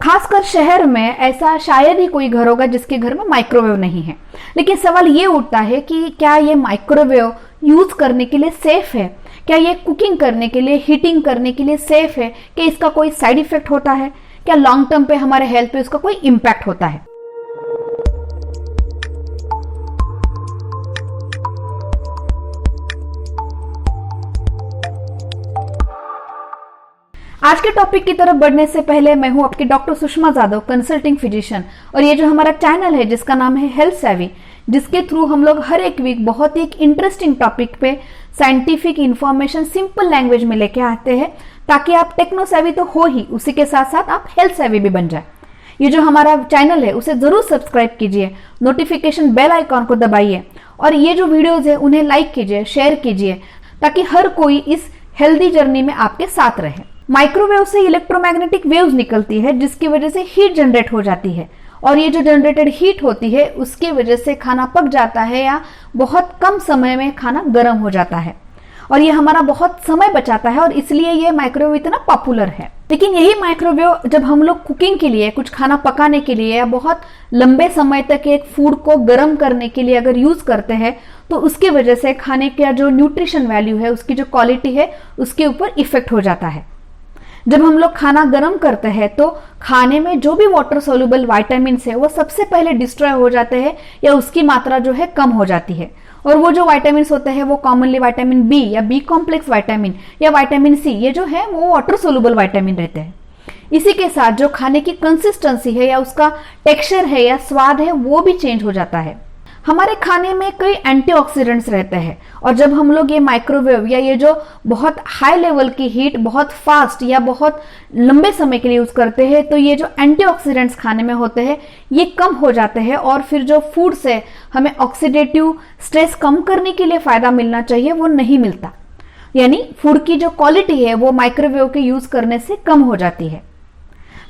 खासकर शहर में ऐसा शायद ही कोई घर होगा जिसके घर में माइक्रोवेव नहीं है। लेकिन सवाल ये उठता है कि क्या ये माइक्रोवेव यूज करने के लिए सेफ है? क्या ये कुकिंग करने के लिए, हीटिंग करने के लिए सेफ है? क्या इसका कोई साइड इफेक्ट होता है? क्या लॉन्ग टर्म पे हमारे हेल्थ पे उसका कोई इम्पैक्ट होता है? आज के टॉपिक की तरफ बढ़ने से पहले मैं हूं आपकी doctor Sushma Jadhav, consulting physician, और ये जो हमारा चैनल है जिसका नाम है हेल्थ सेवी, जिसके थ्रू हम लोग हर एक वीक बहुत ही एक इंटरेस्टिंग टॉपिक पे साइंटिफिक इंफॉर्मेशन सिंपल लैंग्वेज में लेके आते हैं, ताकि आप टेक्नो सेवी तो हो ही, उसी के साथ साथ आप हेल्थ सेवी भी बन जाए। ये जो हमारा चैनल है उसे जरूर सब्सक्राइब कीजिए, नोटिफिकेशन बेल आइकॉन को दबाइए, और ये जो वीडियोज है उन्हें लाइक कीजिए, शेयर कीजिए, ताकि हर कोई इस हेल्दी जर्नी में आपके साथ रहे। माइक्रोवेव से इलेक्ट्रोमैग्नेटिक वेव्स निकलती है, जिसकी वजह से हीट जनरेट हो जाती है, और ये जो जनरेटेड हीट होती है उसकी वजह से खाना पक जाता है या बहुत कम समय में खाना गर्म हो जाता है, और ये हमारा बहुत समय बचाता है, और इसलिए ये माइक्रोवेव इतना पॉपुलर है। लेकिन यही माइक्रोवेव जब हम लोग कुकिंग के लिए, कुछ खाना पकाने के लिए या बहुत लंबे समय तक एक फूड को गर्म करने के लिए अगर यूज करते हैं, तो उसकी वजह से खाने का जो न्यूट्रिशन वैल्यू है, उसकी जो क्वालिटी है, उसके ऊपर इफेक्ट हो जाता है। जब हम लोग खाना गर्म करते हैं तो खाने में जो भी वाटर सोल्यूबल विटामिन है वो सबसे पहले डिस्ट्रॉय हो जाते हैं, या उसकी मात्रा जो है कम हो जाती है, और वो जो विटामिन होते हैं वो कॉमनली विटामिन बी या बी कॉम्प्लेक्स विटामिन या विटामिन सी, ये जो है वो वाटर सोल्यूबल विटामिन रहते हैं। इसी के साथ जो खाने की कंसिस्टेंसी है या उसका टेक्सचर है या स्वाद है वो भी चेंज हो जाता है। हमारे खाने में कई एंटीऑक्सीडेंट्स रहते हैं, और जब हम लोग ये माइक्रोवेव या ये जो बहुत हाई लेवल की हीट बहुत फास्ट या बहुत लंबे समय के लिए यूज करते हैं, तो ये जो एंटीऑक्सीडेंट्स खाने में होते हैं ये कम हो जाते हैं, और फिर जो फूड से हमें ऑक्सीडेटिव स्ट्रेस कम करने के लिए फायदा मिलना चाहिए वो नहीं मिलता। यानी फूड की जो क्वालिटी है वो माइक्रोवेव के यूज करने से कम हो जाती है।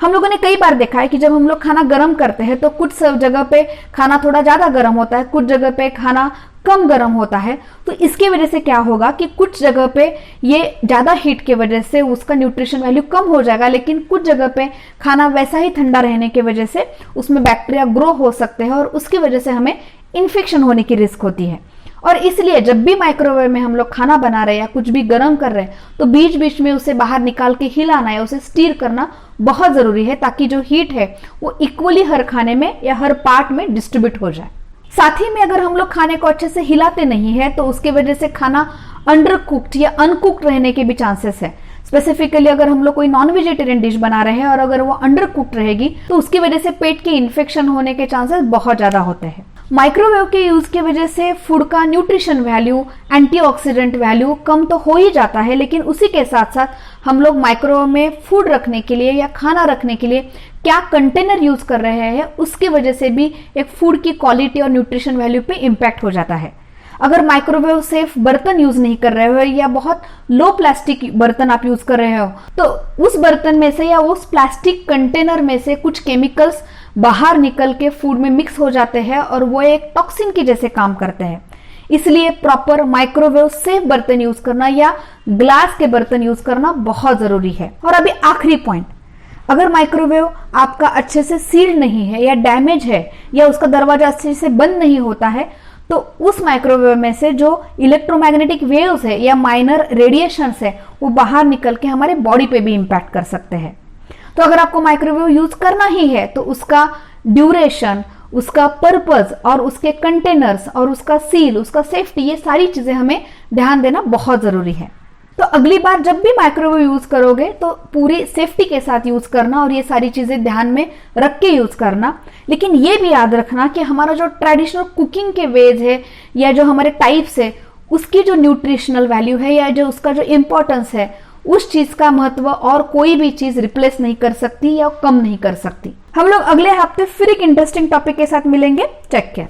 हम लोगों ने कई बार देखा है कि जब हम लोग खाना गर्म करते हैं तो कुछ जगह पे खाना थोड़ा ज्यादा गर्म होता है, कुछ जगह पे खाना कम गर्म होता है। तो इसके वजह से क्या होगा कि कुछ जगह पे ये ज्यादा हीट की वजह से उसका न्यूट्रिशन वैल्यू कम हो जाएगा, लेकिन कुछ जगह पे खाना वैसा ही ठंडा रहने की वजह से उसमें बैक्टीरिया ग्रो हो सकते हैं, और उसकी वजह से हमें इन्फेक्शन होने की रिस्क होती है। और इसलिए जब भी माइक्रोवेव में हम लोग खाना बना रहे हैं या कुछ भी गर्म कर रहे हैं, तो बीच बीच में उसे बाहर निकाल के हिलाना या उसे स्टीर करना बहुत जरूरी है, ताकि जो हीट है वो इक्वली हर खाने में या हर पार्ट में डिस्ट्रीब्यूट हो जाए। साथ ही में अगर हम लोग खाने को अच्छे से हिलाते नहीं है तो उसकी वजह से खाना अंडर कुक्ड या अनकुक्ड रहने के भी चांसेस है। स्पेसिफिकली अगर हम लोग कोई नॉन वेजिटेरियन डिश बना रहे हैं और अगर वो अंडर कुक्ड रहेगी तो उसकी वजह से पेट के इन्फेक्शन होने के चांसेस बहुत ज्यादा होते हैं। माइक्रोवेव के यूज की वजह से फूड का न्यूट्रिशन वैल्यू, एंटीऑक्सीडेंट वैल्यू कम तो हो ही जाता है, लेकिन उसी के साथ साथ हम लोग माइक्रोवेव में फूड रखने के लिए या खाना रखने के लिए क्या कंटेनर यूज कर रहे हैं उसकी वजह से भी एक फूड की क्वालिटी और न्यूट्रिशन वैल्यू पे इम्पैक्ट हो जाता है। अगर माइक्रोवेव सेफ बर्तन यूज नहीं कर रहे हो या बहुत लो प्लास्टिक बर्तन आप यूज कर रहे हो, तो उस बर्तन में से या उस प्लास्टिक कंटेनर में से कुछ केमिकल्स बाहर निकल के फूड में मिक्स हो जाते हैं, और वो एक टॉक्सिन की जैसे काम करते हैं। इसलिए प्रॉपर माइक्रोवेव सेफ बर्तन यूज करना या ग्लास के बर्तन यूज करना बहुत जरूरी है। और अभी आखिरी पॉइंट, अगर माइक्रोवेव आपका अच्छे से सील्ड नहीं है या डैमेज है या उसका दरवाजा अच्छे से बंद नहीं होता है, तो उस माइक्रोवेव में से जो इलेक्ट्रोमैग्नेटिक वेव्स है या माइनर रेडिएशंस है वो बाहर निकल के हमारे बॉडी पे भी इंपैक्ट कर सकते हैं। तो अगर आपको माइक्रोवेव यूज करना ही है तो उसका ड्यूरेशन, उसका पर्पस और उसके कंटेनर्स और उसका सील, उसका सेफ्टी, ये सारी चीजें हमें ध्यान देना बहुत जरूरी है। तो अगली बार जब भी माइक्रोवेव यूज करोगे तो पूरी सेफ्टी के साथ यूज करना और ये सारी चीजें ध्यान में रख के यूज करना। लेकिन ये भी याद रखना कि हमारा जो ट्रेडिशनल कुकिंग के वेज है या जो हमारे टाइप्स है उसकी जो न्यूट्रिशनल वैल्यू है या जो उसका जो इम्पोर्टेंस है, उस चीज का महत्व और कोई भी चीज रिप्लेस नहीं कर सकती या कम नहीं कर सकती। हम लोग अगले हफ्ते फिर एक इंटरेस्टिंग टॉपिक के साथ मिलेंगे। Take care.